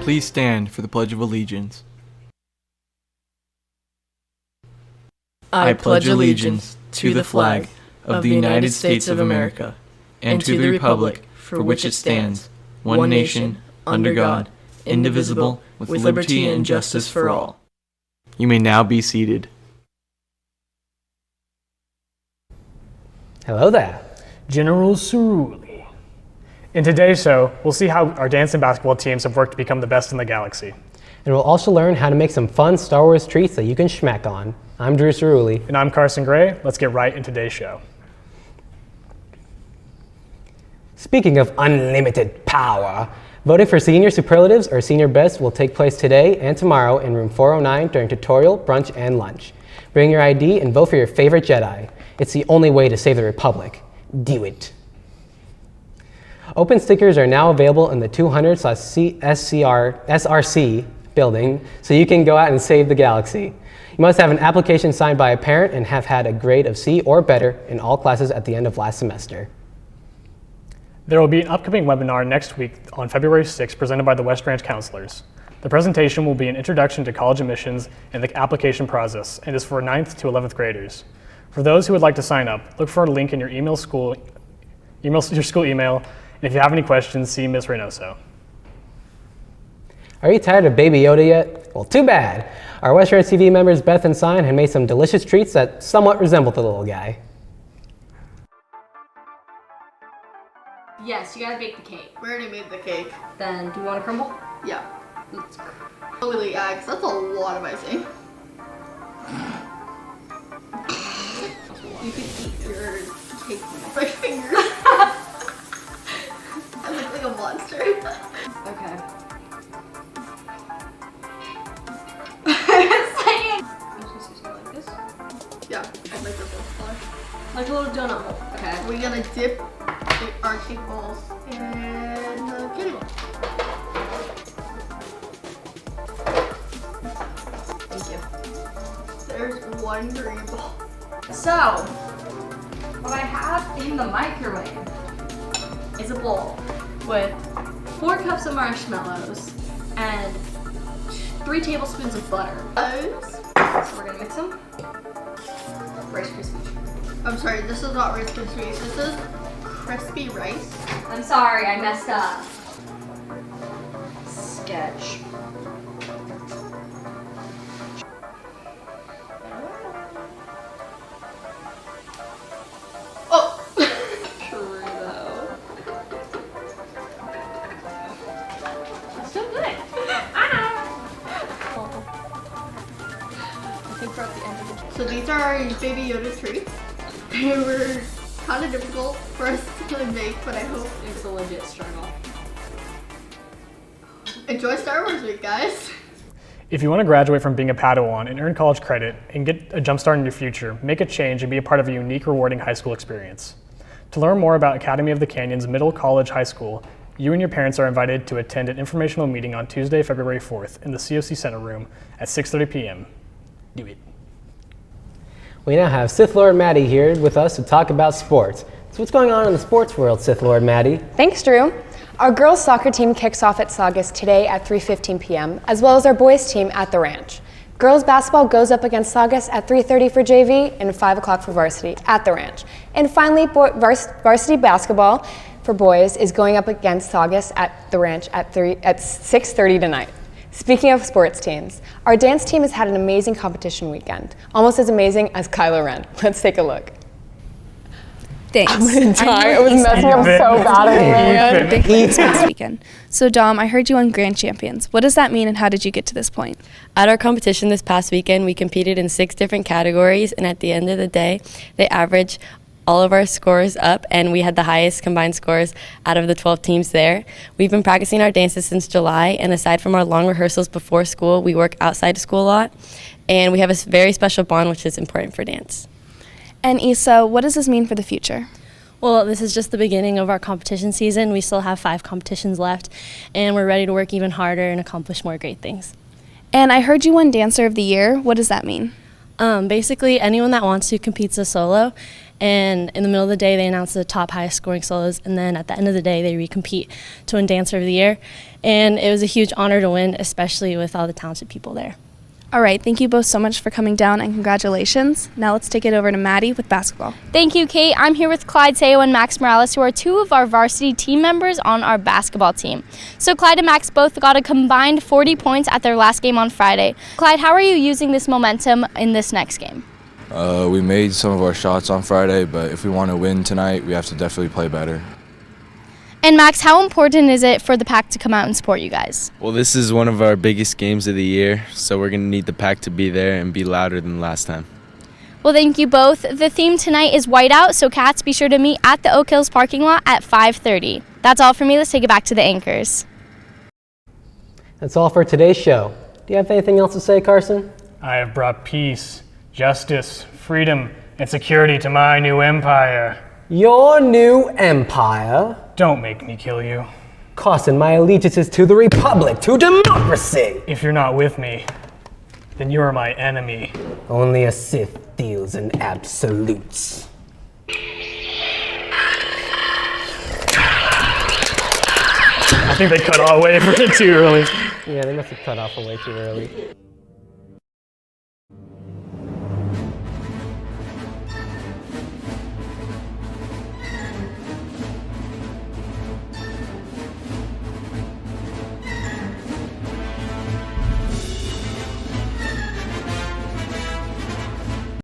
Please stand for the Pledge of Allegiance. I pledge allegiance to the flag of the United States of America and to the republic for which it stands, one nation, under God, indivisible, with liberty and justice for all. You may now be seated. Hello there, General Cerulle. In today's show, we'll see how our dance and basketball teams have worked to become the best in the galaxy. And we'll also learn how to make some fun Star Wars treats that you can schmack on. I'm Drew Cerulle. And I'm Carson Gray. Let's get right into today's show. Speaking of unlimited power, voting for senior superlatives or senior best will take place today and tomorrow in room 409 during tutorial, brunch, and lunch. Bring your ID and vote for your favorite Jedi. It's the only way to save the Republic. Do it. Open stickers are now available in the 200/SRC building, so you can go out and save the galaxy. You must have an application signed by a parent and have had a grade of C or better in all classes at the end of last semester. There will be an upcoming webinar next week on February 6th presented by the West Branch counselors. The presentation will be an introduction to college admissions and the application process and is for 9th to 11th graders. For those who would like to sign up, look for a link in your your school email, and if you have any questions, see Ms. Reynoso. Are you tired of Baby Yoda yet? Well, too bad. Our West Branch TV members Beth and Sign had made some delicious treats that somewhat resemble the little guy. Yes, you gotta bake the cake. We already made the cake. Then, do you want to crumble? Yeah. Really, because that's a lot of icing. You could eat your cake with my fingers. I look like a monster. Okay. Like this? Yeah, I like your both color. Like a little donut hole. Okay. We're gonna dip our cake balls in the candy bar. Thank you. There's one green ball. So, what I have in the microwave is a bowl with 4 cups of marshmallows and 3 tablespoons of butter. So we're gonna mix them. Rice Krispies. I'm sorry, this is not Rice Krispies. This is crispy rice. I'm sorry, I messed up. Sketch. Oh! True though. It's still good. I think we're at the end of it. So these are our Baby Yoda treats. They were kind of difficult for us to make, but I hope It's a legit struggle. enjoy Star Wars Week, guys. If you want to graduate from being a Padawan and earn college credit and get a jump start in your future, make a change and be a part of a unique, rewarding high school experience. To learn more about Academy of the Canyons Middle College High School, you and your parents are invited to attend an informational meeting on Tuesday, February 4th in the COC Center Room at 6:30 p.m. Do it. We now have Sith Lord Madi here with us to talk about sports. So what's going on in the sports world, Sith Lord Madi? Thanks, Drew. Our girls soccer team kicks off at Saugus today at 3:15 p.m., as well as our boys team at the Ranch. Girls basketball goes up against Saugus at 3:30 for JV and 5 o'clock for varsity at the Ranch. And finally, varsity basketball for boys is going up against Saugus at the Ranch at 6:30 tonight. Speaking of sports teams, our dance team has had an amazing competition weekend, almost as amazing as Kylo Ren. Let's take a look. Thanks. I'm gonna die. I was messing up so bad in Big wins this weekend. So Dom, I heard you won Grand Champions. What does that mean and how did you get to this point? At our competition this past weekend, we competed in 6 different categories, and at the end of the day, they averaged all of our scores up, and we had the highest combined scores out of the 12 teams there. We've been practicing our dances since July, and aside from our long rehearsals before school, we work outside of school a lot, and we have a very special bond, which is important for dance. And Issa, what does this mean for the future? Well, this is just the beginning of our competition season. We still have 5 competitions left, and we're ready to work even harder and accomplish more great things. And I heard you won Dancer of the Year. What does that mean? Basically, anyone that wants to competes a solo, And in the middle of the day, they announce the top highest scoring solos. And then at the end of the day, they recompete to win Dancer of the Year. And it was a huge honor to win, especially with all the talented people there. All right, thank you both so much for coming down and congratulations. Now let's take it over to Madi with basketball. Thank you, Kate. I'm here with Clyde Sayo and Max Morales, who are two of our varsity team members on our basketball team. So Clyde and Max both got a combined 40 points at their last game on Friday. Clyde, how are you using this momentum in this next game? We made some of our shots on Friday, but if we want to win tonight, we have to definitely play better. And Max, how important is it for the Pack to come out and support you guys? Well, this is one of our biggest games of the year, so we're going to need the Pack to be there and be louder than last time. Well, thank you both. The theme tonight is whiteout, so Cats, be sure to meet at the Oak Hills parking lot at 5:30. That's all for me. Let's take it back to the anchors. That's all for today's show. Do you have anything else to say, Carson? I have brought peace, justice, freedom, and security to my new empire. Your new empire? Don't make me kill you. Carson, my allegiance is to the Republic, to democracy! If you're not with me, then you are my enemy. Only a Sith deals in absolutes. I think they cut all way for it too early. Yeah, they must have cut off way too early.